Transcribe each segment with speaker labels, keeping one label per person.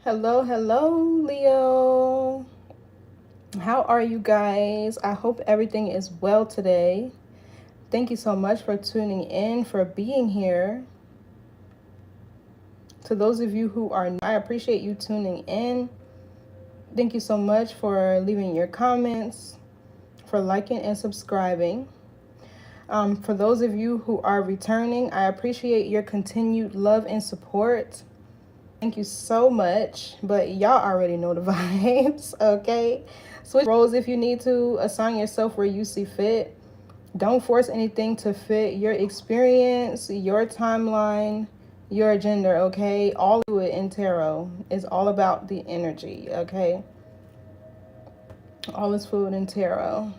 Speaker 1: Hello, hello, Leo. How are you guys? I hope everything is well today. Thank you so much for tuning in, for being here. To those of you who are new, I appreciate you tuning in. Thank you so much for leaving your comments, for liking and subscribing. For those of you who are returning, I appreciate your continued love and support. Thank you so much, but y'all already know the vibes, okay? Switch roles if you need to. Assign yourself where you see fit. Don't force anything to fit your experience, your timeline, your agenda, okay? All of it in tarot is all about the energy, okay? All is fluid in tarot.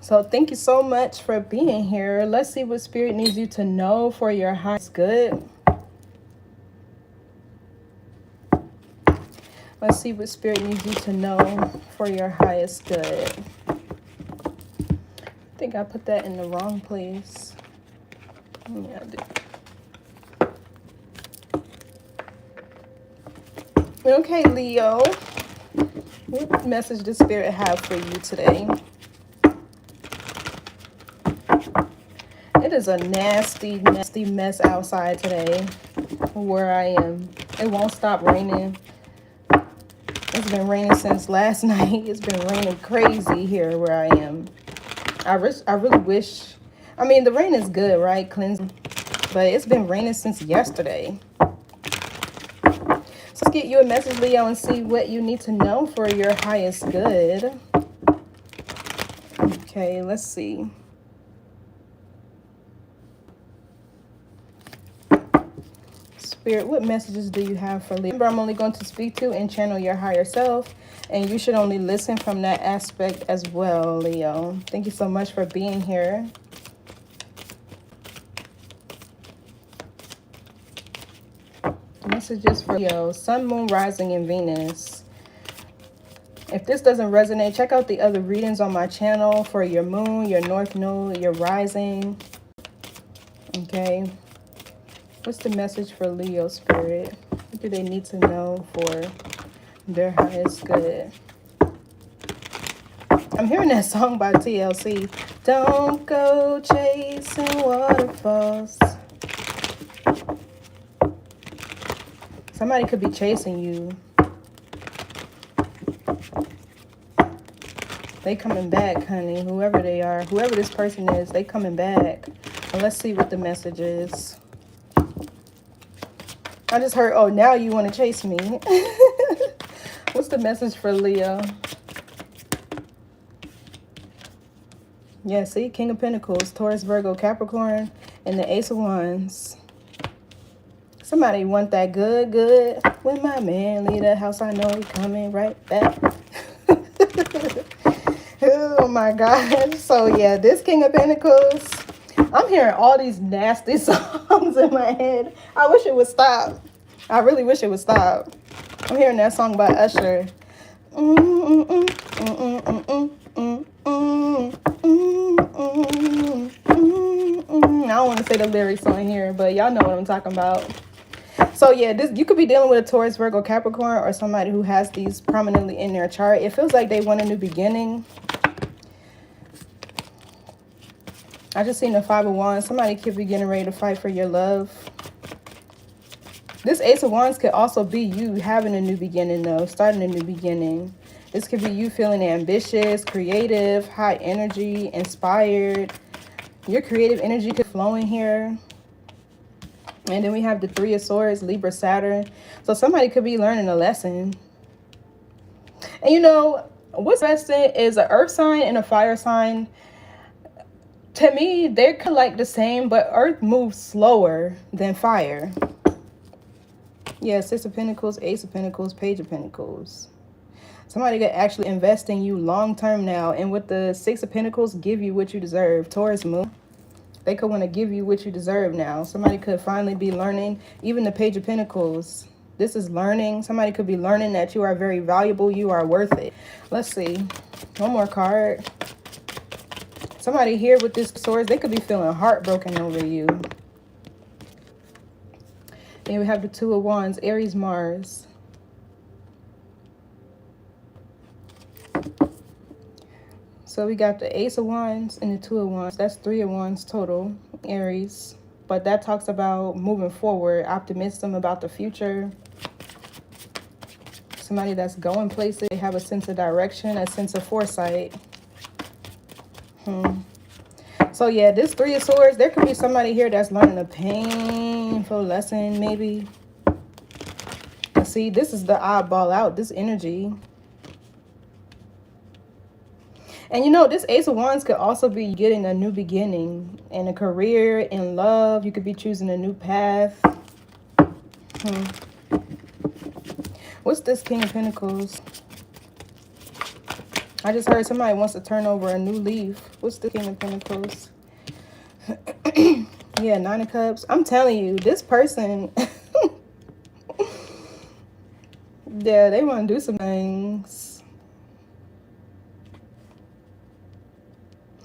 Speaker 1: So thank you so much for being here. Let's see what Spirit needs you to know for your highest good. Let's see what Spirit needs you to know for your highest good. I think I put that in the wrong place. Yeah, I did. Okay, Leo. What message does Spirit have for you today? It is a nasty, nasty mess outside today where I am. It won't stop raining. It's been raining since last night. It's been raining crazy here where I am. I really wish, I mean, the rain is good, right? Cleansing. But it's been raining since yesterday. So let's get you a message, Leo, and see what you need to know for your highest good. Okay, let's see. Spirit, what messages do you have for Leo? Remember, I'm only going to speak to and channel your higher self, and you should only listen from that aspect as well, Leo. Thank you so much for being here. Messages for Leo, Sun, Moon, Rising, and Venus. If this doesn't resonate, check out the other readings on my channel for your moon, your north node, your rising. Okay. What's the message for Leo, Spirit? What do they need to know for their highest good? I'm hearing that song by TLC. Don't go chasing waterfalls. Somebody could be chasing you. They coming back, honey. Whoever they are, whoever this person is, they coming back. Well, let's see what the message is. I just heard, oh, now you want to chase me. What's the message for Leo? Yeah, see, King of Pentacles, Taurus, Virgo, Capricorn, and the Ace of Wands. Somebody want that good. When my man leave the house, I know he coming right back. Oh my gosh. So yeah, this King of Pentacles, I'm hearing all these nasty songs in my head. I wish it would stop. I really wish it would stop. I'm hearing that song by Usher. I don't want to say the lyrics on here, but y'all know what I'm talking about. So yeah, this, you could be dealing with a Taurus, Virgo, Capricorn, or somebody who has these prominently in their chart. It feels like they want a new beginning. I just seen the 5 of Wands. Somebody could be getting ready to fight for your love. This Ace of Wands could also be you having a new beginning, though. Starting a new beginning. This could be you feeling ambitious, creative, high energy, inspired. Your creative energy could flow in here. And then we have the 3 of Swords, Libra, Saturn. So somebody could be learning a lesson. And you know, what's interesting is an earth sign and a fire sign. To me, they're kind of like the same, but earth moves slower than fire. Yeah, 6 of Pentacles, Ace of Pentacles, Page of Pentacles. Somebody could actually invest in you long term now. And with the 6 of Pentacles, give you what you deserve. Taurus moon. They could want to give you what you deserve now. Somebody could finally be learning. Even the Page of Pentacles. This is learning. Somebody could be learning that you are very valuable. You are worth it. Let's see. One more card. Somebody here with this swords, they could be feeling heartbroken over you. Then we have the Two of Wands, Aries, Mars. So we got the Ace of Wands and the Two of Wands. That's 3 of Wands total, Aries. But that talks about moving forward, optimism about the future. Somebody that's going places. They have a sense of direction, a sense of foresight. So yeah, this Three of Swords, there could be somebody here that's learning a painful lesson, maybe. See, this is the oddball out, this energy. And you know, this Ace of Wands could also be getting a new beginning in a career, in love. You could be choosing a new path. What's this King of Pentacles? I just heard somebody wants to turn over a new leaf. What's the King of Pentacles? Yeah, 9 of Cups. I'm telling you, this person, yeah, they want to do some things.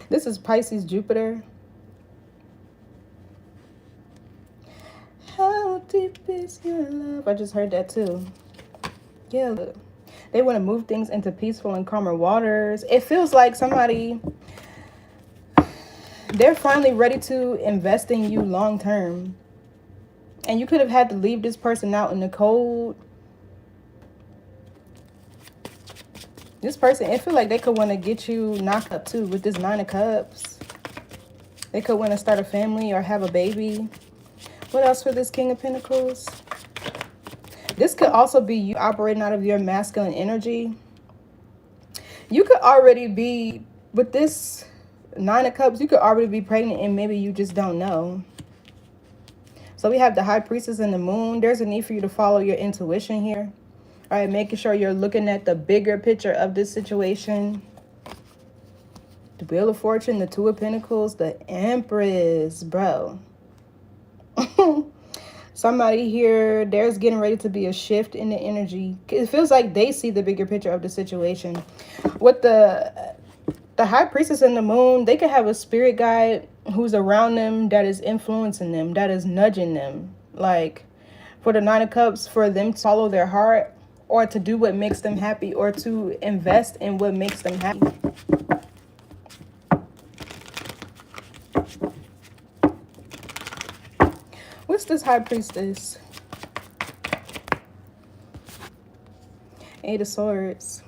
Speaker 1: This is Pisces, Jupiter. How deep is your love? I just heard that too. Yeah, look. They want to move things into peaceful and calmer waters. It feels like somebody, they're finally ready to invest in you long term. And you could have had to leave this person out in the cold. This person, it feels like they could want to get you knocked up too with this 9 of Cups. They could want to start a family or have a baby. What else for this King of Pentacles? This could also be you operating out of your masculine energy. You could already be, with this 9 of Cups, you could already be pregnant and maybe you just don't know. So we have the High Priestess and the Moon. There's a need for you to follow your intuition here. All right, making sure you're looking at the bigger picture of this situation. The Wheel of Fortune, the Two of Pentacles, the Empress, bro. Somebody here, there's getting ready to be a shift in the energy. It feels like they see the bigger picture of the situation. With the High Priestess and the Moon, they could have a spirit guide who's around them that is influencing them, that is nudging them. Like for the 9 of Cups, for them to follow their heart or to do what makes them happy or to invest in what makes them happy. What's this High Priestess? 8 of Swords.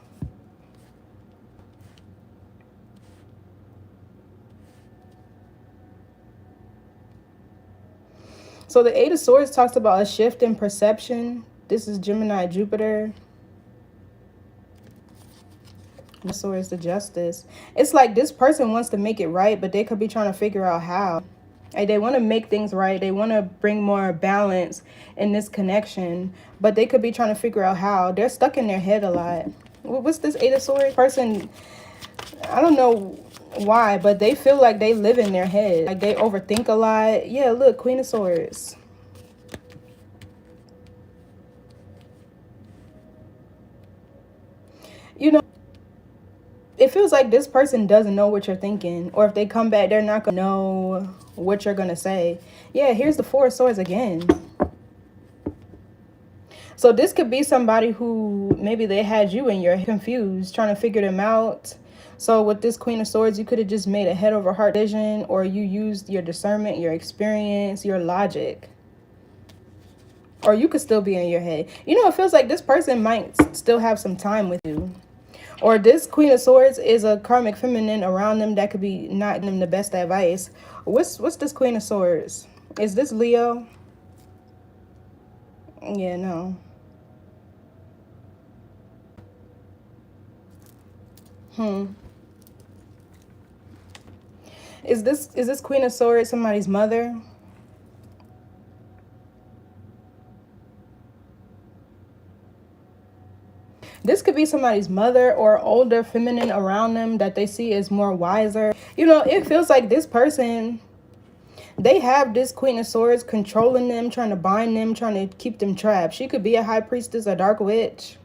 Speaker 1: So the 8 of Swords talks about a shift in perception. This is Gemini, Jupiter. The Swords, the Justice. It's like this person wants to make it right, but they could be trying to figure out how. Like they want to make things right. They want to bring more balance in this connection, but they could be trying to figure out how. They're stuck in their head a lot. What's this 8 of Swords? Person, I don't know why, but they feel like they live in their head. Like they overthink a lot. Yeah, look, Queen of Swords. You know, it feels like this person doesn't know what you're thinking. Or if they come back, they're not going to know what you're going to say. Yeah, here's the 4 of Swords again. So this could be somebody who maybe they had you and you're confused, trying to figure them out. So with this Queen of Swords, you could have just made a head over heart decision, or you used your discernment, your experience, your logic. Or you could still be in your head. You know, it feels like this person might still have some time with you. Or this Queen of Swords is a karmic feminine around them that could be not giving them the best advice. What's this Queen of Swords? Is this Leo? Yeah, no. Is this Queen of Swords somebody's mother? This could be somebody's mother or older feminine around them that they see as more wiser. You know, it feels like this person, they have this Queen of Swords controlling them, trying to bind them, trying to keep them trapped. She could be a high priestess, a dark witch.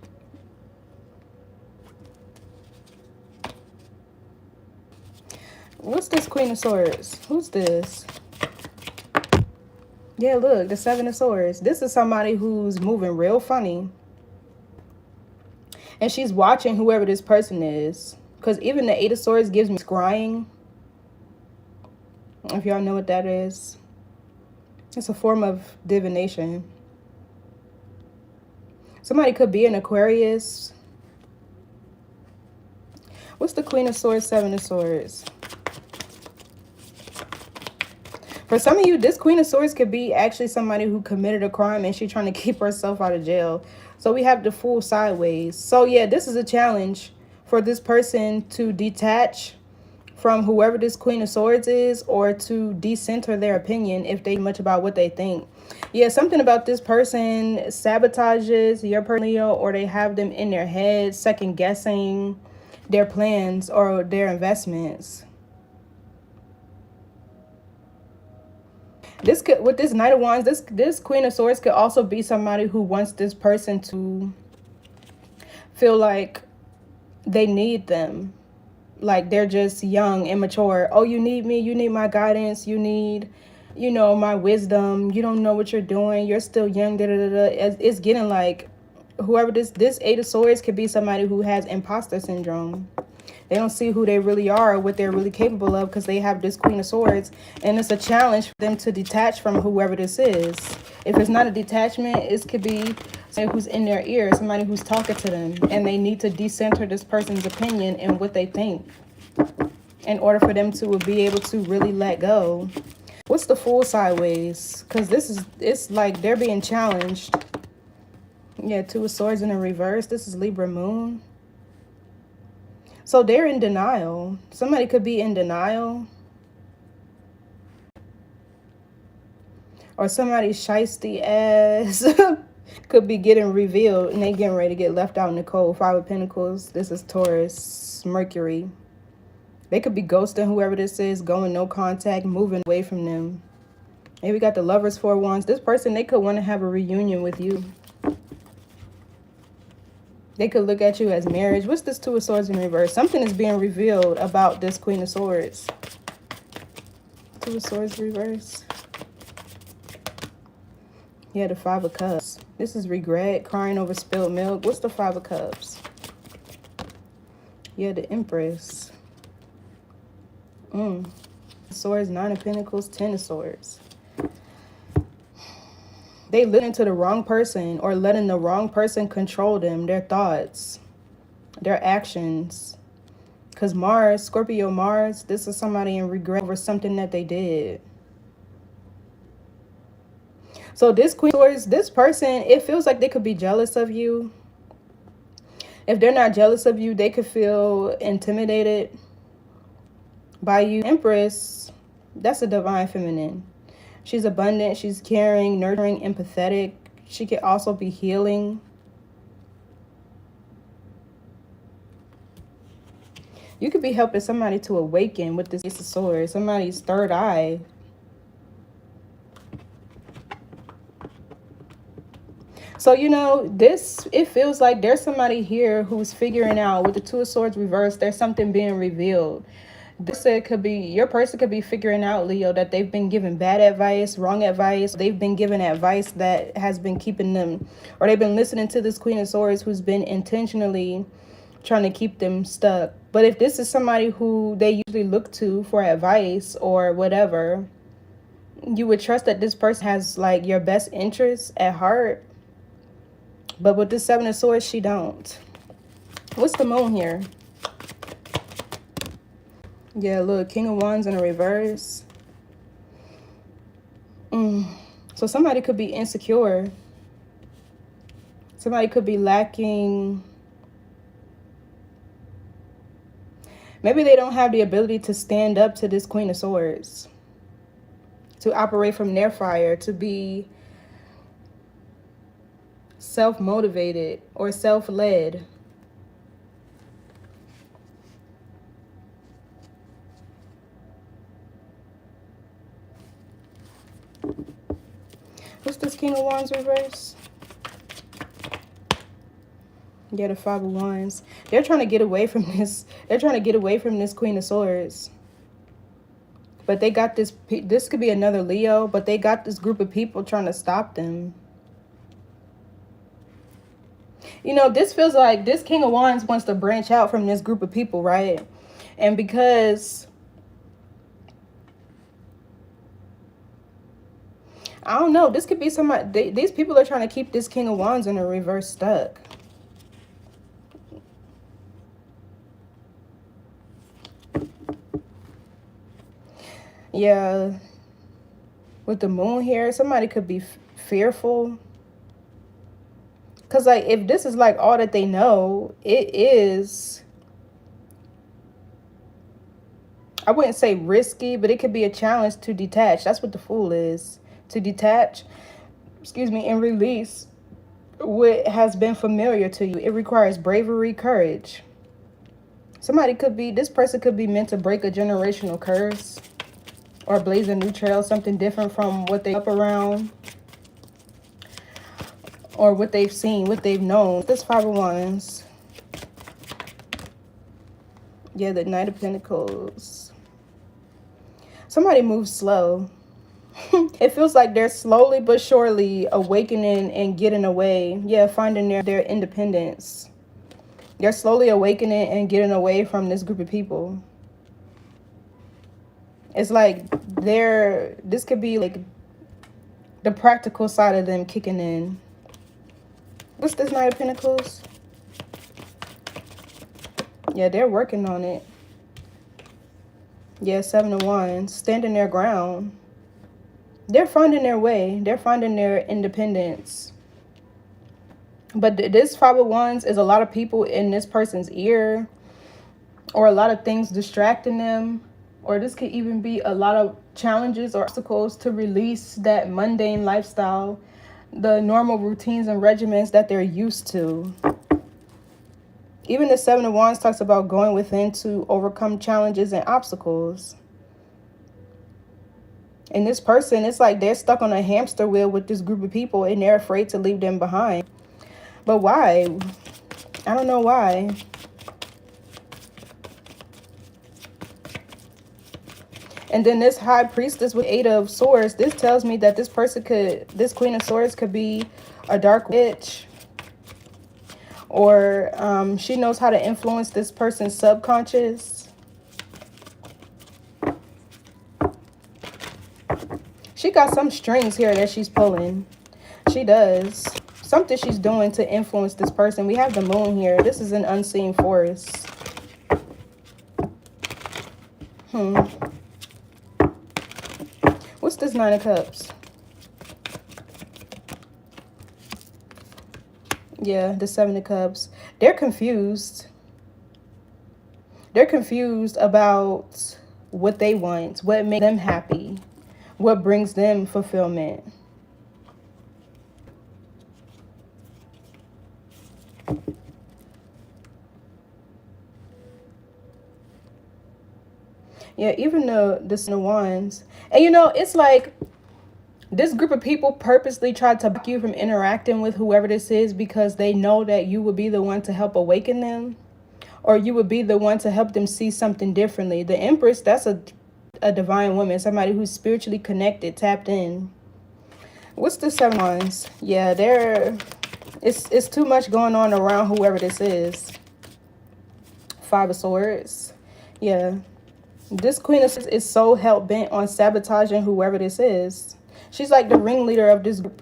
Speaker 1: What's this Queen of Swords? Who's this? Yeah, look, the Seven of Swords. This is somebody who's moving real funny. And she's watching whoever this person is. Because even the Eight of Swords gives me scrying. If y'all know what that is. It's a form of divination. Somebody could be an Aquarius. What's the Queen of Swords, Seven of Swords? For some of you, this Queen of Swords could be actually somebody who committed a crime and she's trying to keep herself out of jail. So we have the Fool sideways. So yeah, this is a challenge for this person to detach from whoever this Queen of Swords is, or to decenter their opinion if they much about what they think. Yeah, something about this person sabotages your person, or they have them in their head second guessing their plans or their investments. This could, with this Knight of Wands, this Queen of Swords could also be somebody who wants this person to feel like they need them. Like they're just young, immature. Oh, you need me. You need my guidance. You need, you know, my wisdom. You don't know what you're doing. You're still young. Da, da, da, da. It's getting like whoever this Eight of Swords could be somebody who has imposter syndrome. They don't see who they really are, what they're really capable of, because they have this Queen of Swords. And it's a challenge for them to detach from whoever this is. If it's not a detachment, it could be somebody who's in their ear, somebody who's talking to them. And they need to decenter this person's opinion and what they think in order for them to be able to really let go. What's the Fool sideways? Because it's like they're being challenged. Yeah, Two of Swords in the reverse. This is Libra Moon. So they're in denial. Somebody could be in denial. Or somebody's shiesty ass could be getting revealed and they getting ready to get left out in the cold. Five of Pentacles. This is Taurus, Mercury. They could be ghosting whoever this is, going no contact, moving away from them. And we got the Lovers, Four of Wands. This person, they could want to have a reunion with you. They could look at you as marriage. What's this Two of Swords in reverse? Something is being revealed about this Queen of Swords. Two of Swords reverse. Yeah, the Five of Cups. This is regret, crying over spilled milk. What's the Five of Cups? Yeah, the Empress. Swords, Nine of Pentacles, Ten of Swords. They listen to the wrong person, or letting the wrong person control them, their thoughts, their actions. Because Mars, Scorpio Mars, this is somebody in regret over something that they did. So this Queen of Swords, this person, it feels like they could be jealous of you. If they're not jealous of you, they could feel intimidated by you. Empress, that's a divine feminine. She's abundant, she's caring, nurturing, empathetic. She could also be healing. You could be helping somebody to awaken with this Ace of Swords, somebody's third eye. So, you know, this, it feels like there's somebody here who's figuring out with the Two of Swords reversed, there's something being revealed. This could be, your person could be figuring out, Leo, that they've been given bad advice, wrong advice. They've been given advice that has been keeping them, or they've been listening to this Queen of Swords who's been intentionally trying to keep them stuck. But if this is somebody who they usually look to for advice or whatever, you would trust that this person has like your best interests at heart. But with this Seven of Swords, she don't. What's the Moon here? Yeah, look, King of Wands in a reverse. So somebody could be insecure. Somebody could be lacking. Maybe they don't have the ability to stand up to this Queen of Swords. To operate from their fire, to be self-motivated or self-led. What's this King of Wands reverse? Yeah, the Five of Wands. They're trying to get away from this. They're trying to get away from this Queen of Swords. But they got this could be another Leo, but they got this group of people trying to stop them. You know, this feels like this King of Wands wants to branch out from this group of people, right? And because, I don't know, this could be somebody, these people are trying to keep this King of Wands in a reverse stuck. Yeah, with the moon here, somebody could be fearful. Because, like, if this is, like, all that they know, it is, I wouldn't say risky, but it could be a challenge to detach. That's what the Fool is. To detach, excuse me, and release what has been familiar to you. It requires bravery, courage. Somebody could be, this person could be meant to break a generational curse or blaze a new trail, something different from what they up around or what they've seen, what they've known. This Five of Wands. Yeah, the Knight of Pentacles. Somebody moves slow. It feels like they're slowly but surely awakening and getting away. Yeah, finding their independence. They're slowly awakening and getting away from this group of people. It's like this could be like the practical side of them kicking in. What's this Knight of Pentacles? Yeah, they're working on it. Yeah, Seven of Wands, standing their ground. They're finding their way. They're finding their independence. But this Five of Wands is a lot of people in this person's ear, or a lot of things distracting them. Or this could even be a lot of challenges or obstacles to release that mundane lifestyle, the normal routines and regimens that they're used to. Even the Seven of Wands talks about going within to overcome challenges and obstacles. And this person, it's like they're stuck on a hamster wheel with this group of people and they're afraid to leave them behind. But why? I don't know why. And then this High Priestess with Eight of Swords, this tells me that this Queen of Swords could be a dark witch. Or she knows how to influence this person's subconscious. She got some strings here that she's pulling. She does. Something she's doing to influence this person. We have the Moon here. This is an unseen force. What's this Nine of Cups? Yeah, the Seven of Cups. They're confused. They're confused about what they want, what makes them happy, what brings them fulfillment. Yeah, even the Ten of Wands. And you know, it's like this group of people purposely tried to block you from interacting with whoever this is because they know that you would be the one to help awaken them, or you would be the one to help them see something differently. The Empress, that's a divine woman, somebody who's spiritually connected, tapped in. What's the Seven of Wands? Yeah, it's too much going on around whoever this is. Five of Swords. Yeah. This Queen of Swords is so hell-bent on sabotaging whoever this is. She's like the ringleader of this group.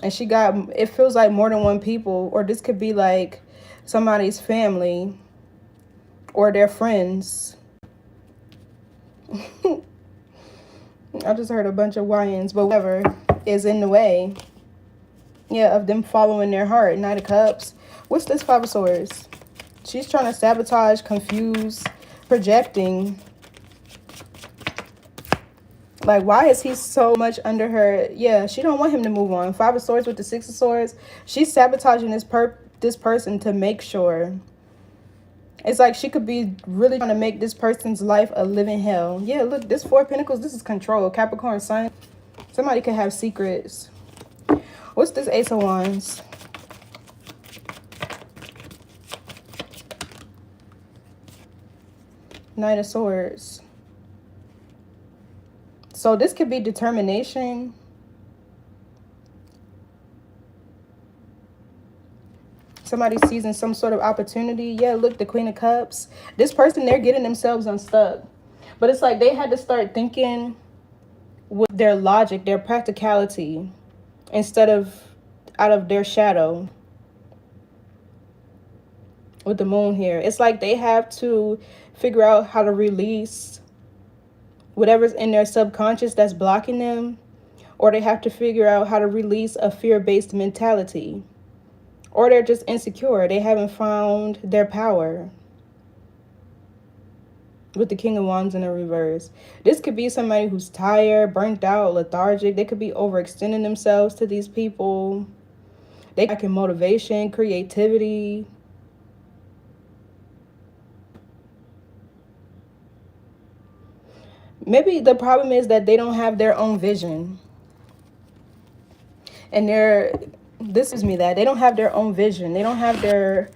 Speaker 1: And she got, it feels like more than one people. Or this could be like somebody's family or their friends. I just heard a bunch of YNs, but whatever is in the way. Yeah, of them following their heart. Knight of Cups. What's this Five of Swords? She's trying to sabotage, confuse, projecting. Like, why is he so much under her? Yeah, she don't want him to move on. Five of Swords with the Six of Swords. She's sabotaging this person to make sure. It's like she could be really trying to make this person's life a living hell. Yeah, look, this Four of Pentacles, this is control. Capricorn Sun. Somebody could have secrets. What's this Ace of Wands? Knight of Swords. So this could be determination. Somebody seizing some sort of opportunity. Yeah, look, the Queen of Cups. This person, they're getting themselves unstuck. But it's like they had to start thinking with their logic, their practicality, instead of out of their shadow. With the moon here, it's like they have to figure out how to release whatever's in their subconscious that's blocking them, or they have to figure out how to release a fear-based mentality, or they're just insecure. They haven't found their power. With the King of Wands in the reverse, this could be somebody who's tired, burnt out, lethargic. They could be overextending themselves to these people. They lack in motivation, creativity. Maybe the problem is that they don't have their own vision. And this is me, that they don't have their own vision. They don't have their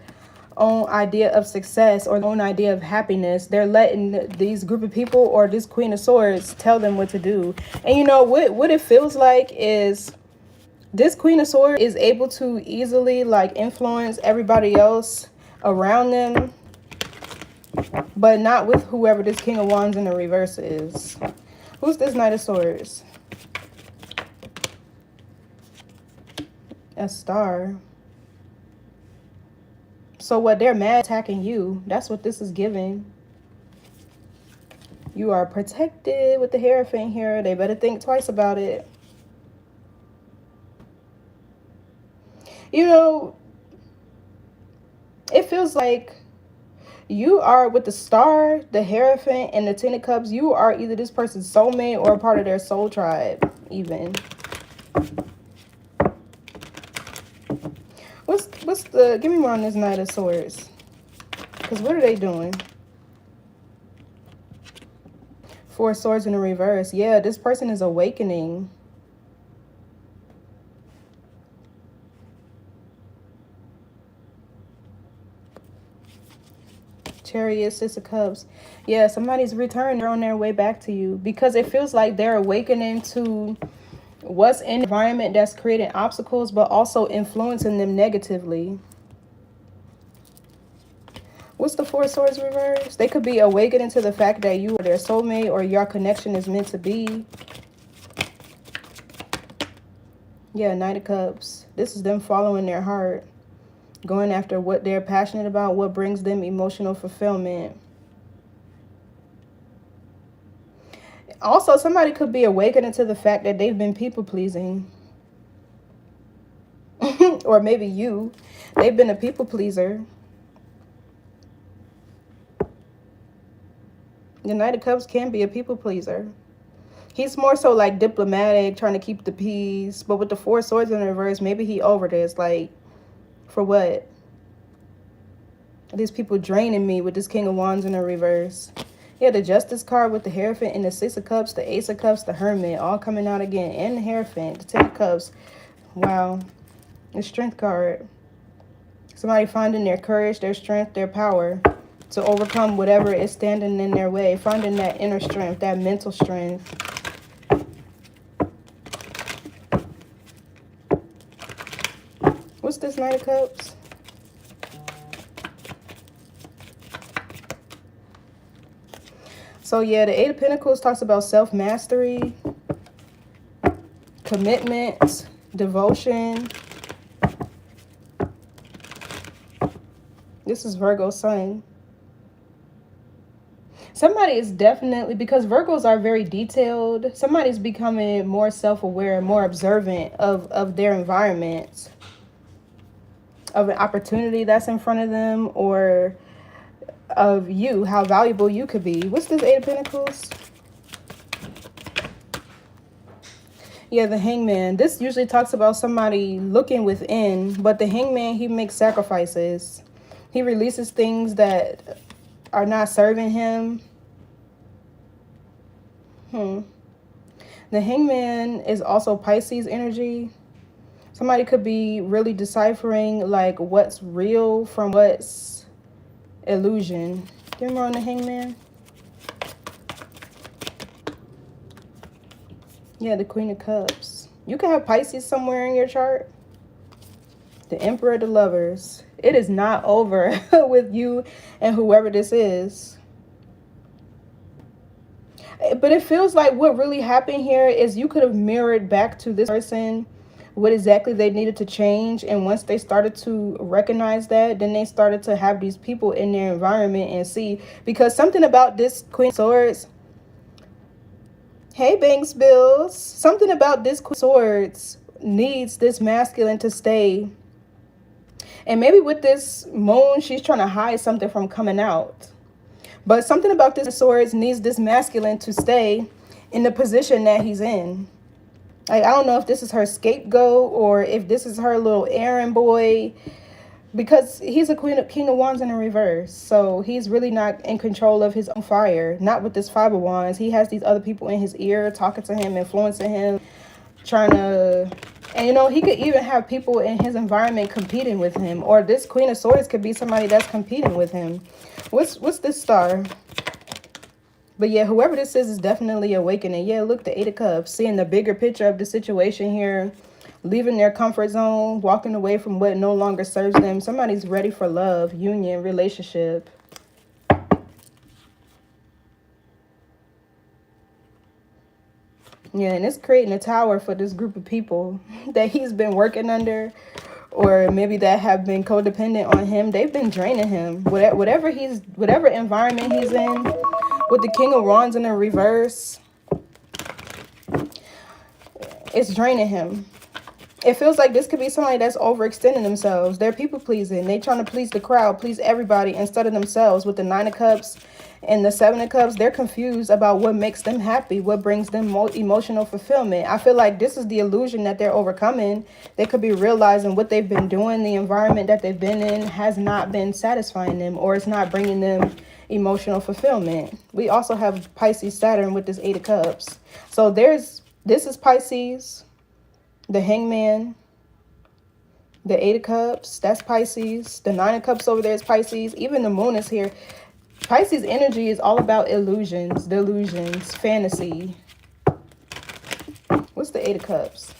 Speaker 1: own idea of success or their own idea of happiness. They're letting these group of people or this Queen of Swords tell them what to do. And you know what it feels like is this Queen of Swords is able to easily like influence everybody else around them, but not with whoever this King of Wands in the reverse is. Who's this Knight of Swords? A Star. So what, they're mad attacking you. That's what this is giving. You are protected with the Hierophant here. They better think twice about it. You know, it feels like you are with the Star, the Hierophant, and the Ten of Cups. You are either this person's soulmate or a part of their soul tribe, even. What's the... Give me more on this Knight of Swords. Because what are they doing? Four of Swords in the reverse. Yeah, this person is awakening. Chariot, Six of Cups. Yeah, somebody's returning. They're on their way back to you. Because it feels like they're awakening to what's in the environment that's creating obstacles, but also influencing them negatively. What's the Four of Swords reverse? They could be awakening to the fact that you are their soulmate or your connection is meant to be. Yeah, Knight of Cups. This is them following their heart, going after what they're passionate about, what brings them emotional fulfillment. Also, somebody could be awakening to the fact that they've been people-pleasing. Or maybe you. They've been a people-pleaser. The Knight of Cups can be a people-pleaser. He's more so like diplomatic, trying to keep the peace. But with the Four of Swords in the reverse, maybe he over this. Like, for what? These people draining me with this King of Wands in the reverse. Yeah, the Justice card with the Hierophant and the Six of Cups, the Ace of Cups, the Hermit, all coming out again. And the Hierophant, the Ten of Cups. Wow. The Strength card. Somebody finding their courage, their strength, their power to overcome whatever is standing in their way. Finding that inner strength, that mental strength. What's this Knight of Cups? So yeah, the Eight of Pentacles talks about self-mastery, commitment, devotion. This is Virgo Sun. Somebody is definitely, because Virgos are very detailed, somebody's becoming more self-aware, more observant of their environment, of an opportunity that's in front of them, or of you, how valuable you could be. What's this Eight of Pentacles? Yeah, the Hangman. This usually talks about somebody looking within, but the Hangman, he makes sacrifices. He releases things that are not serving him. The Hangman is also Pisces energy. Somebody could be really deciphering like what's real from what's illusion. Give me more on the Hangman. Yeah, the Queen of Cups. You can have Pisces somewhere in your chart. The Emperor of the Lovers. It is not over with you and whoever this is. But it feels like what really happened here is you could have mirrored back to this person what exactly they needed to change. And once they started to recognize that, then they started to have these people in their environment and see. Because something about this Queen of Swords, hey Banks Bills, something about this Queen of Swords needs this masculine to stay. And maybe with this moon, she's trying to hide something from coming out. But something about this swords needs this masculine to stay in the position that he's in. Like, I don't know if this is her scapegoat or if this is her little errand boy, because he's a king of wands in the reverse. So he's really not in control of his own fire. Not with this 5 of wands. He has these other people in his ear talking to him, influencing him, trying to... And, you know, he could even have people in his environment competing with him. Or this Queen of Swords could be somebody that's competing with him. What's this star? But yeah, whoever this is definitely awakening. Yeah, look, the 8 of Cups. Seeing the bigger picture of the situation here. Leaving their comfort zone. Walking away from what no longer serves them. Somebody's ready for love, union, relationship. Yeah, and it's creating a tower for this group of people that he's been working under, or maybe that have been codependent on him. They've been draining him. Whatever environment he's in, with the King of Wands in the reverse, it's draining him. It feels like this could be somebody that's overextending themselves. They're people pleasing. They trying to please the crowd, please everybody instead of themselves. With the 9 of Cups and the 7 of Cups, they're confused about what makes them happy, what brings them emotional fulfillment. I feel like this is the illusion that they're overcoming. They could be realizing what they've been doing, the environment that they've been in has not been satisfying them, or it's not bringing them emotional fulfillment. We also have Pisces Saturn with this 8 of Cups. So this is Pisces. The Hangman, the 8 of Cups, that's Pisces. The 9 of Cups over there is Pisces. Even the moon is here. Pisces energy is all about illusions, delusions, fantasy. What's the 8 of Cups?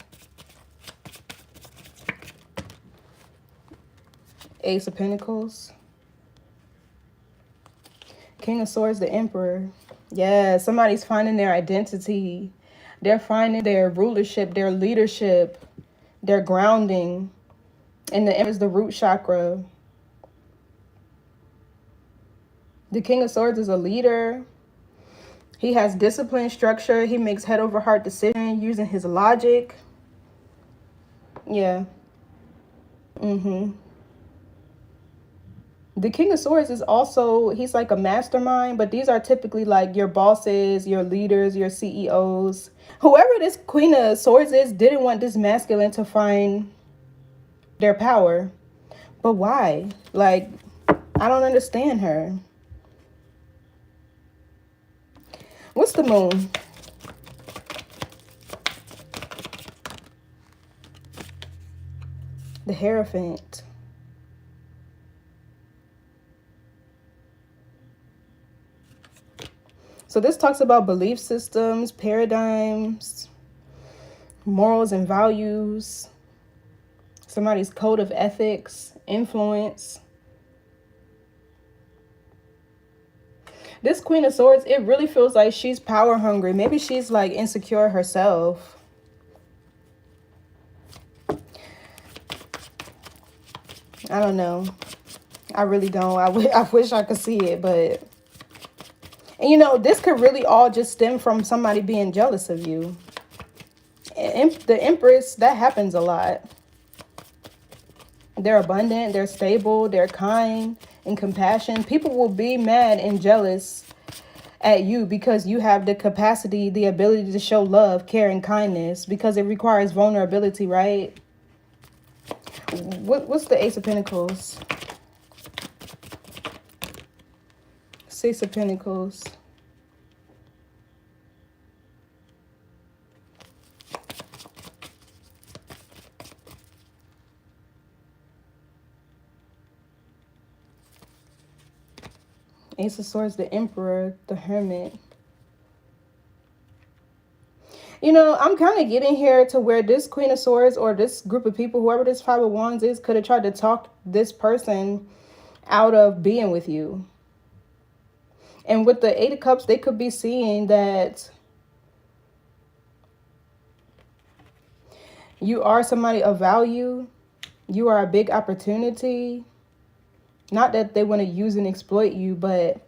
Speaker 1: Ace of Pentacles. King of Swords, the Emperor. Yeah, somebody's finding their identity. They're finding their rulership, their leadership, their grounding. And the Emperor is the root chakra. The King of Swords is a leader. He has discipline, structure. He makes head over heart decisions using his logic. Yeah. The King of Swords is also, he's like a mastermind, but these are typically like your bosses, your leaders, your CEOs. Whoever this Queen of Swords is didn't want this masculine to find their power. But why? Like, I don't understand her. What's the moon? The Hierophant. So this talks about belief systems, paradigms, morals and values, somebody's code of ethics, influence. This Queen of Swords, it really feels like she's power hungry. Maybe she's like insecure herself. I don't know. I really don't. I wish I could see it, but... And you know, this could really all just stem from somebody being jealous of you. And the Empress, that happens a lot. They're abundant, they're stable, they're kind and compassion. People will be mad and jealous at you because you have the capacity, the ability to show love, care, and kindness, because it requires vulnerability, right? What's the Ace of Pentacles? 6 of Pentacles. Ace of Swords, the Emperor, the Hermit. You know, I'm kind of getting here to where this Queen of Swords or this group of people, whoever this Five of Wands is, could have tried to talk this person out of being with you. And with the Eight of Cups, they could be seeing that you are somebody of value. You are a big opportunity. Not that they want to use and exploit you, but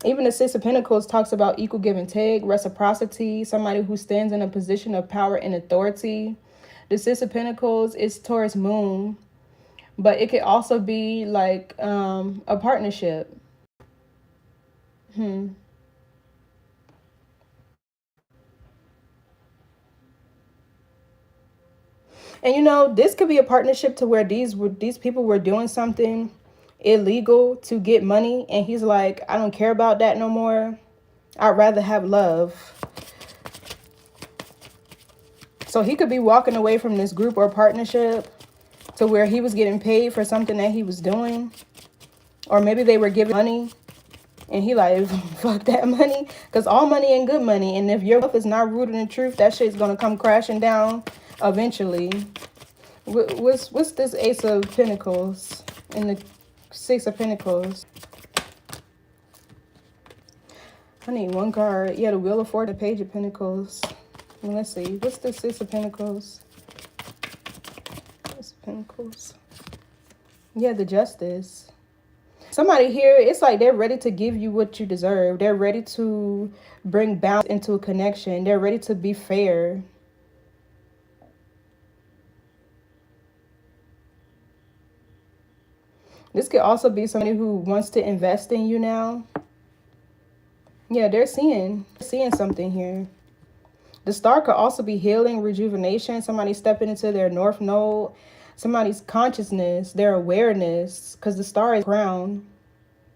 Speaker 1: even the Six of Pentacles talks about equal give and take, reciprocity, somebody who stands in a position of power and authority. The Six of Pentacles is Taurus moon, but it could also be like a partnership. And you know, this could be a partnership to where these people were doing something illegal to get money, and he's like, I don't care about that no more. I'd rather have love. So he could be walking away from this group or partnership to where he was getting paid for something that he was doing. Or maybe they were giving money and he like, fuck that money. Because all money ain't good money. And if your wealth is not rooted in truth, that shit's going to come crashing down eventually. What's this Ace of Pentacles and the Six of Pentacles? I need one card. Yeah, the Wheel of Fortune, the Page of Pentacles. Let's see. What's the Six of Pentacles? Six of Pentacles. Yeah, the Justice. Somebody here, it's like they're ready to give you what you deserve. They're ready to bring balance into a connection. They're ready to be fair. This could also be somebody who wants to invest in you now. Yeah, they're seeing something here. The star could also be healing, rejuvenation, somebody stepping into their north node, somebody's consciousness, their awareness, because the star is crown,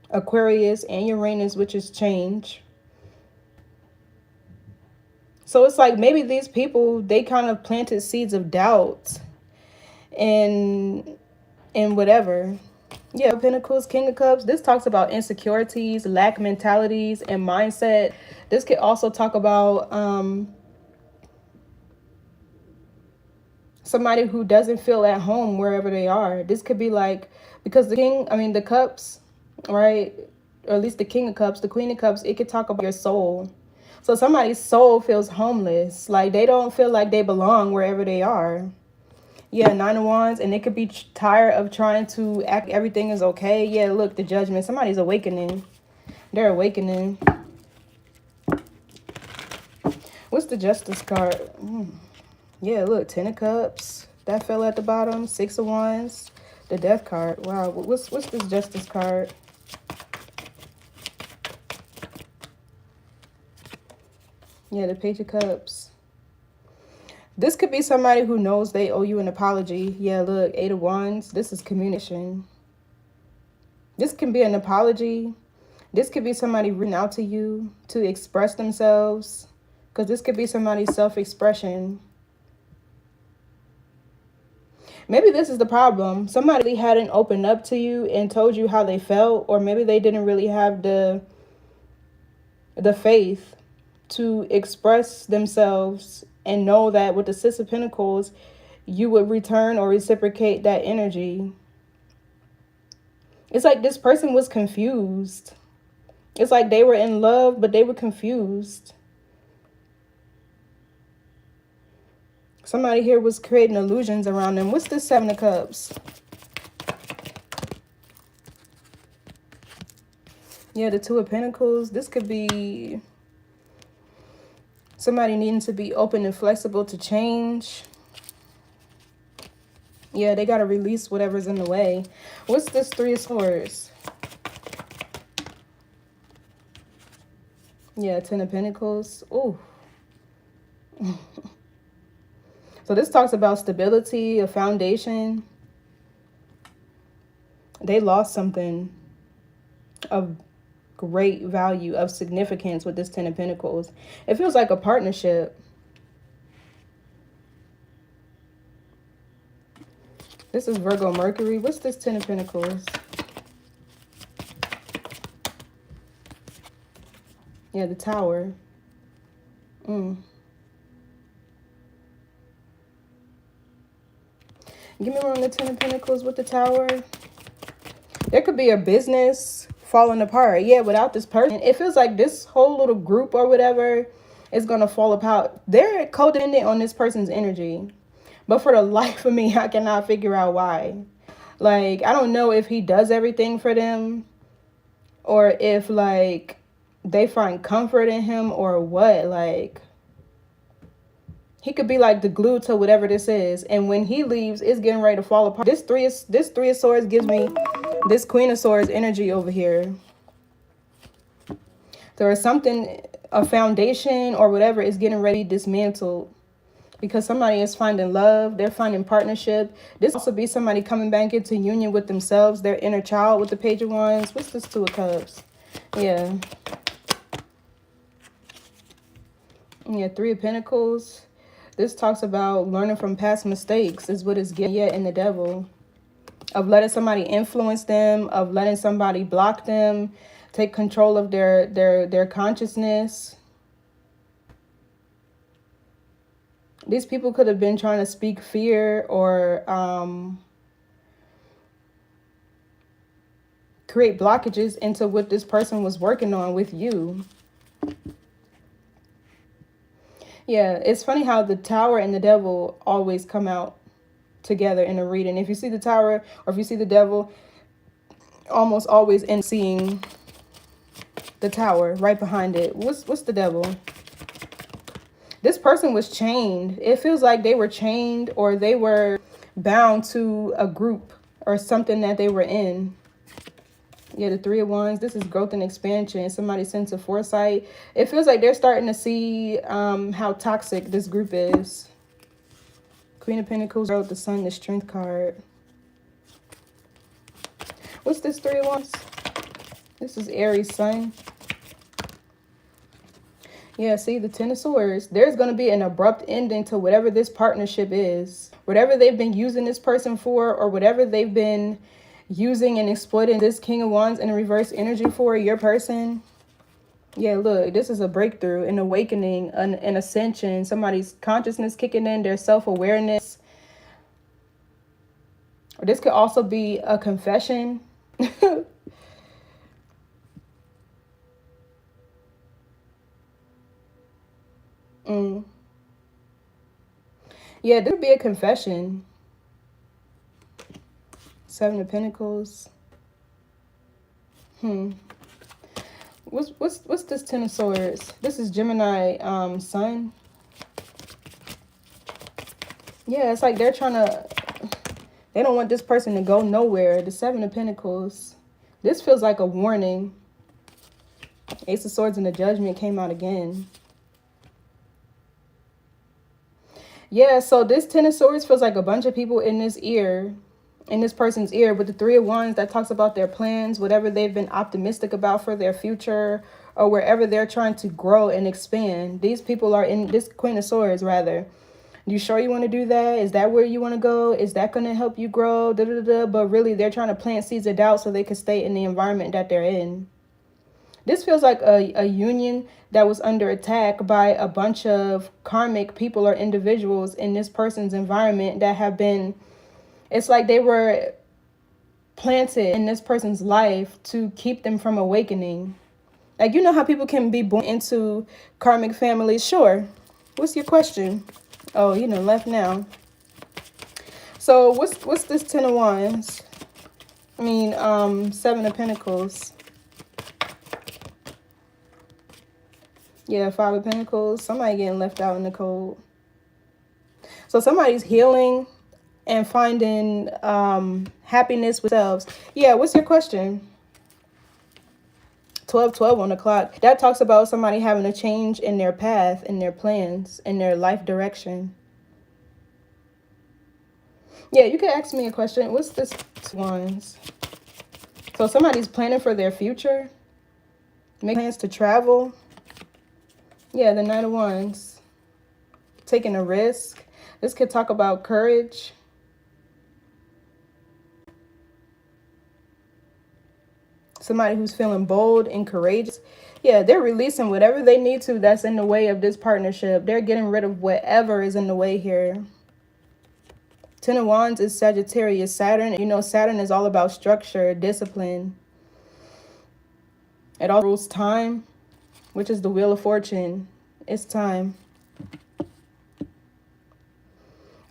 Speaker 1: Aquarius and Uranus, which is change. So it's like maybe these people, they kind of planted seeds of doubt and whatever. Yeah, Pentacles, King of Cups. This talks about insecurities, lack mentalities, and mindset. This could also talk about somebody who doesn't feel at home wherever they are. This could be like, because the Cups, right? Or at least the King of Cups, the Queen of Cups, it could talk about your soul. So somebody's soul feels homeless. Like they don't feel like they belong wherever they are. Yeah, Nine of Wands, and they could be tired of trying to act everything is okay. Yeah, look, the Judgment. Somebody's awakening. They're awakening. What's the Justice card? Yeah, look, Ten of Cups. That fell at the bottom. Six of Wands. The Death card. Wow, what's this Justice card? Yeah, the Page of Cups. This could be somebody who knows they owe you an apology. Yeah, look, Eight of Wands. This is communication. This can be an apology. This could be somebody reaching out to you to express themselves. Because this could be somebody's self-expression. Maybe this is the problem. Somebody hadn't opened up to you and told you how they felt. Or maybe they didn't really have the faith to express themselves and know that with the Six of Pentacles, you would return or reciprocate that energy. It's like this person was confused. It's like they were in love, but they were confused. Somebody here was creating illusions around them. What's this Seven of Cups? Yeah, the Two of Pentacles. This could be somebody needing to be open and flexible to change. Yeah, they got to release whatever's in the way. What's this Three of Swords? Yeah, Ten of Pentacles. Ooh. So this talks about stability, a foundation. They lost something of great value, of significance with this Ten of Pentacles. It feels like a partnership. This is Virgo Mercury. What's this Ten of Pentacles? Yeah, the Tower. Give me more on the Ten of Pentacles with the Tower. There could be a business falling apart. Yeah, without this person. It feels like this whole little group or whatever is going to fall apart. They're codependent on this person's energy. But for the life of me, I cannot figure out why. Like, I don't know if he does everything for them, or if, like, they find comfort in him, or what. Like, he could be like the glue to whatever this is. And when he leaves, it's getting ready to fall apart. This three of swords gives me this Queen of Swords energy over here. There is something, a foundation or whatever is getting ready to be dismantled. Because somebody is finding love. They're finding partnership. This also be somebody coming back into union with themselves. Their inner child with the Page of Wands. What's this Two of Cups? Yeah. Yeah, Three of Pentacles. This talks about learning from past mistakes is what it's getting. Yeah, in the Devil. Of letting somebody influence them. Of letting somebody block them. Take control of their consciousness. These people could have been trying to speak fear or create blockages into what this person was working on with you. Yeah, it's funny how the Tower and the Devil always come out together in a reading. If you see the Tower or if you see the Devil, almost always end seeing the Tower right behind it. What's the Devil? This person was chained. It feels like they were chained or they were bound to a group or something that they were in. Yeah, the Three of Wands. This is growth and expansion. Somebody's sense of foresight. It feels like they're starting to see how toxic this group is. Queen of Pentacles, the Sun, the Strength card. What's this Three of Wands? This is Aries Sun. Yeah, see, the Ten of Swords. There's going to be an abrupt ending to whatever this partnership is. Whatever they've been using this person for, or whatever they've been using and exploiting this King of Wands in reverse energy for, your person. Yeah, look, this is a breakthrough, an awakening, an ascension. Somebody's consciousness kicking in, their self-awareness. Or this could also be a confession. Yeah, there would be a confession. Seven of Pentacles. What's this Ten of Swords? This is Gemini Sun. Yeah, it's like they're trying to, they don't want this person to go nowhere. The Seven of Pentacles. This feels like a warning. Ace of Swords and the Judgment came out again. Yeah, so this Ten of Swords feels like a bunch of people in this ear, in this person's ear, with the Three of Wands that talks about their plans, whatever they've been optimistic about for their future, or wherever they're trying to grow and expand. These people are in this Queen of Swords, rather. You sure you want to do that? Is that where you want to go? Is that going to help you grow? But really, they're trying to plant seeds of doubt so they can stay in the environment that they're in. This feels like a union that was under attack by a bunch of karmic people or individuals in this person's environment that have been, it's like they were planted in this person's life to keep them from awakening. Like, you know how people can be born into karmic families? Sure. What's your question? Oh, you know, left now. So what's this Ten of Wands? I mean, Seven of Pentacles. Yeah, Five of Pentacles. Somebody getting left out in the cold. So somebody's healing and finding happiness with themselves. Yeah, what's your question? 12:12 on the clock. That talks about somebody having a change in their path, in their plans, in their life direction. Yeah, you could ask me a question. What's this Wands? So somebody's planning for their future. Make plans to travel. Yeah, the Knight of Wands. Taking a risk. This could talk about courage. Somebody who's feeling bold and courageous. Yeah, they're releasing whatever they need to that's in the way of this partnership. They're getting rid of whatever is in the way here. Ten of Wands is Sagittarius, Saturn. You know, Saturn is all about structure, discipline. It all rules time, which is the Wheel of Fortune. It's time.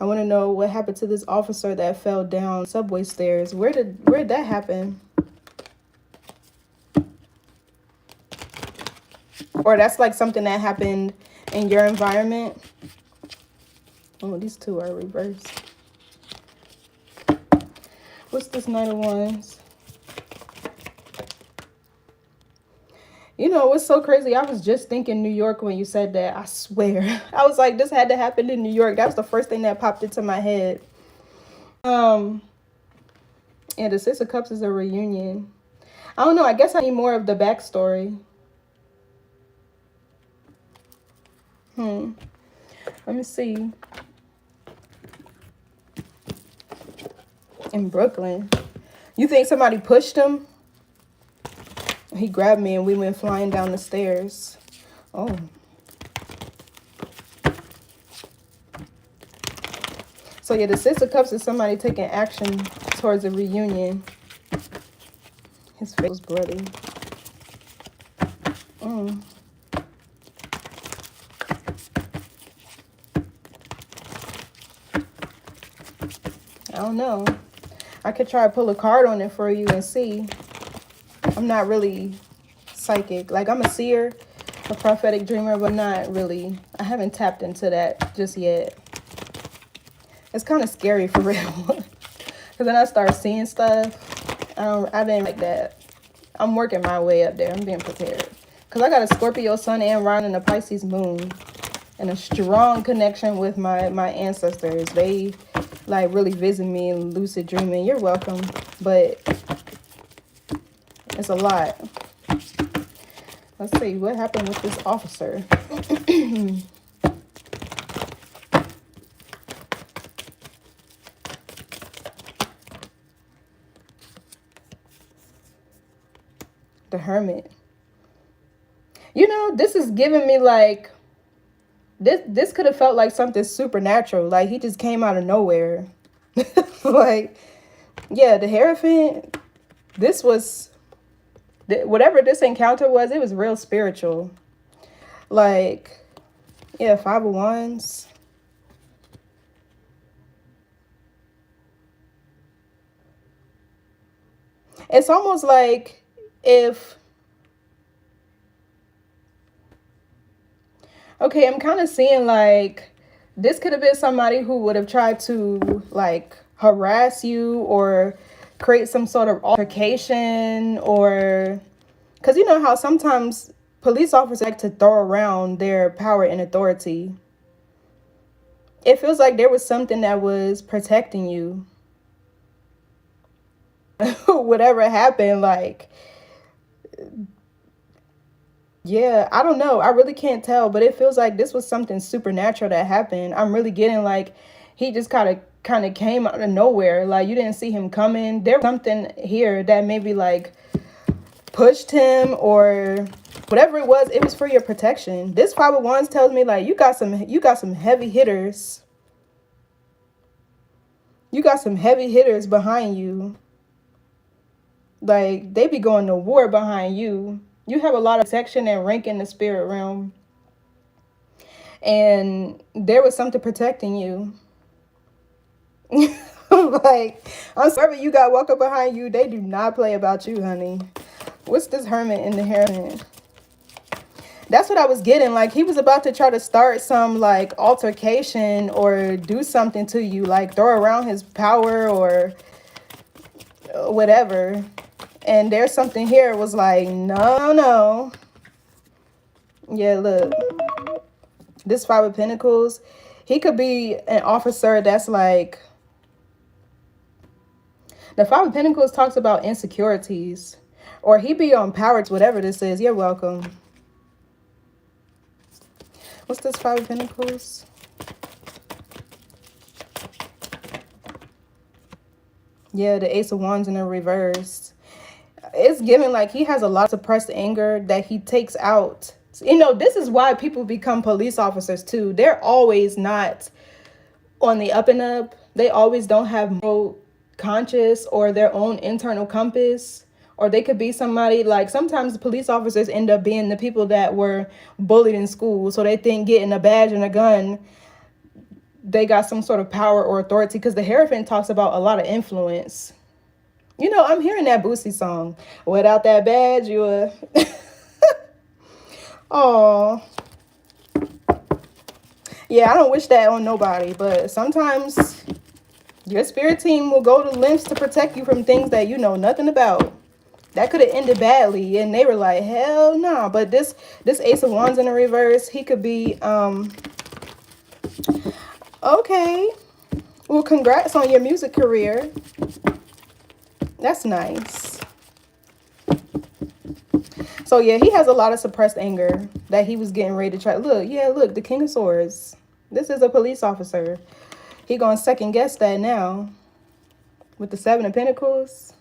Speaker 1: I want to know what happened to this officer that fell down subway stairs. Where did that happen? Or that's like something that happened in your environment. Oh, these two are reversed. What's this Knight of Wands? You know, what's so crazy? I was just thinking New York when you said that. I swear. I was like, this had to happen in New York. That was the first thing that popped into my head. Yeah, the Six of Cups is a reunion. I don't know. I guess I need more of the backstory. Let me see. In Brooklyn. You think somebody pushed him? He grabbed me and we went flying down the stairs. Oh. So yeah, the Six of Cups is somebody taking action towards a reunion. His face was bloody. I don't know. I could try to pull a card on it for you and see. I'm not really psychic. Like, I'm a seer, a prophetic dreamer, but not really. I haven't tapped into that just yet. It's kind of scary for real. Because then I start seeing stuff. I didn't like that. I'm working my way up there. I'm being prepared. Because I got a Scorpio sun and Ron and a Pisces moon. And a strong connection with my ancestors. They like really visit me in lucid dreaming. You're welcome. But it's a lot. Let's see. What happened with this officer? The Hermit. You know, this is giving me like... This could have felt like something supernatural. Like, he just came out of nowhere. Like, yeah, the Hierophant, this was... Whatever this encounter was, it was real spiritual. Like, yeah, Five of Wands. It's almost like if... Okay, I'm kind of seeing like this could have been somebody who would have tried to like harass you or create some sort of altercation, or because you know how sometimes police officers like to throw around their power and authority. It feels like there was something that was protecting you. Whatever happened, like... Yeah, I don't know. I really can't tell, but it feels like this was something supernatural that happened. I'm really getting like he just kind of came out of nowhere. Like, you didn't see him coming. There was something here that maybe like pushed him or whatever it was for your protection. This Five of Wands tells me like you got some heavy hitters. You got some heavy hitters behind you. Like, they be going to war behind you. You have a lot of protection and rank in the spirit realm. And there was something protecting you. Like, I'm sorry you got walking behind you. They do not play about you, honey. What's this Hermit in the Hierophant? That's what I was getting. Like, he was about to try to start some, like, altercation or do something to you. Like, throw around his power or whatever. And there's something here. It was like, no. Yeah, look. This Five of Pentacles. He could be an officer that's like... The Five of Pentacles talks about insecurities. Or he be on power, whatever this is. You're welcome. What's this Five of Pentacles? Yeah, the Ace of Wands in the reverse. It's giving like he has a lot of suppressed anger that he takes out. You know, this is why people become police officers too. They're always not on the up and up. They always don't have moral conscious or their own internal compass. Or they could be somebody like, sometimes the police officers end up being the people that were bullied in school. So they think getting a badge and a gun, they got some sort of power or authority, because the Hierophant talks about a lot of influence. You know, I'm hearing that Boosie song. Without that badge, you were... Oh. Yeah, I don't wish that on nobody, but sometimes your spirit team will go to lengths to protect you from things that you know nothing about. That could have ended badly, and they were like, hell no. Nah. But this Ace of Wands in the reverse, he could be, okay. Well, congrats on your music career. That's nice. So, yeah, he has a lot of suppressed anger that he was getting ready to try. Look, yeah, look, the King of Swords. This is a police officer. He gonna second guess that now with the Seven of Pentacles.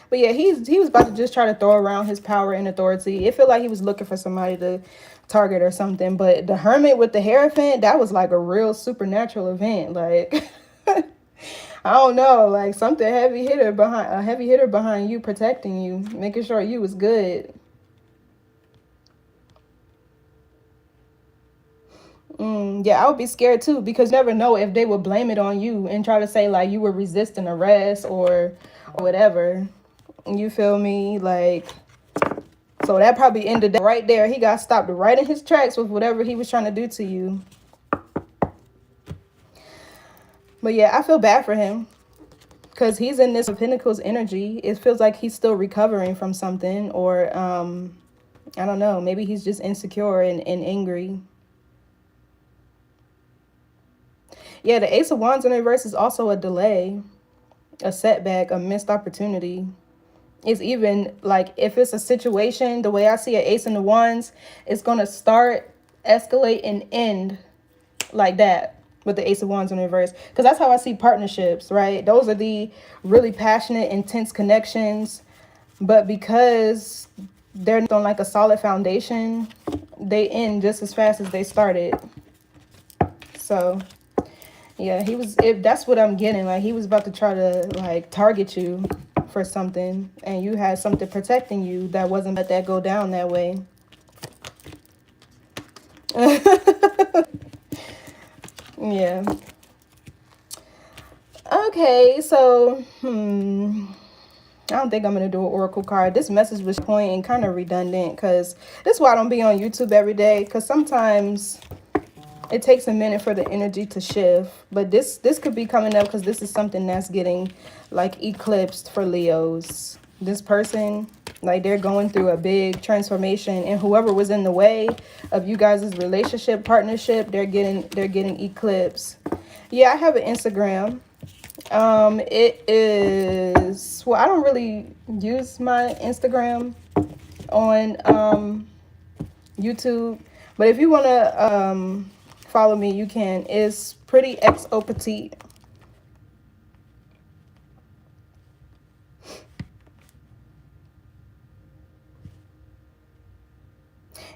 Speaker 1: But yeah, he was about to just try to throw around his power and authority. It felt like he was looking for somebody to target or something. But the Hermit with the Hierophant, that was like a real supernatural event. Like, I don't know, like something a heavy hitter behind you, protecting you, making sure you was good. Yeah, I would be scared too, because you never know if they would blame it on you and try to say like you were resisting arrest or whatever. You feel me? Like, so that probably ended right there. He got stopped right in his tracks with whatever he was trying to do to you. But yeah, I feel bad for him, because he's in this Pentacles energy. It feels like he's still recovering from something, or I don't know, maybe he's just insecure and angry. Yeah, the Ace of Wands in reverse is also a delay, a setback, a missed opportunity. It's even like, if it's a situation, the way I see an Ace in the Wands, it's going to start, escalate, and end like that with the Ace of Wands in reverse. Because that's how I see partnerships, right? Those are the really passionate, intense connections. But because they're on like a solid foundation, they end just as fast as they started. So... yeah, that's what I'm getting. Like, he was about to try to, like, target you for something. And you had something protecting you that wasn't let that go down that way. Yeah. Okay, so, I don't think I'm going to do an oracle card. This message was point and kind of redundant, because this is why I don't be on YouTube every day. Because sometimes... it takes a minute for the energy to shift, but this could be coming up, because this is something that's getting like eclipsed for Leos. This person, like, they're going through a big transformation, and whoever was in the way of you guys' relationship, partnership, they're getting eclipsed. Yeah, I have an Instagram. It is, well, I don't really use my Instagram on YouTube, but if you want to follow me, you can. It's pretty XO petite.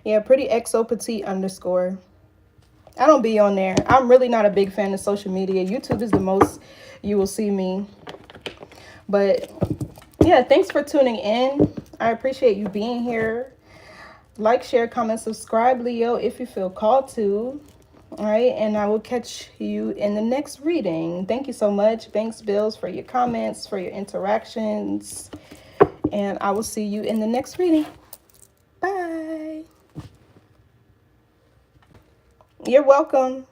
Speaker 1: Yeah, pretty XO petite _ I don't be on there. I'm really not a big fan of social media. YouTube is the most you will see me. But yeah, thanks for tuning in. I appreciate you being here. Like, share, comment, subscribe, Leo, if you feel called to. All right, and I will catch you in the next reading. Thank you so much. Thanks, Bills, for your comments, for your interactions. And I will see you in the next reading. Bye. You're welcome.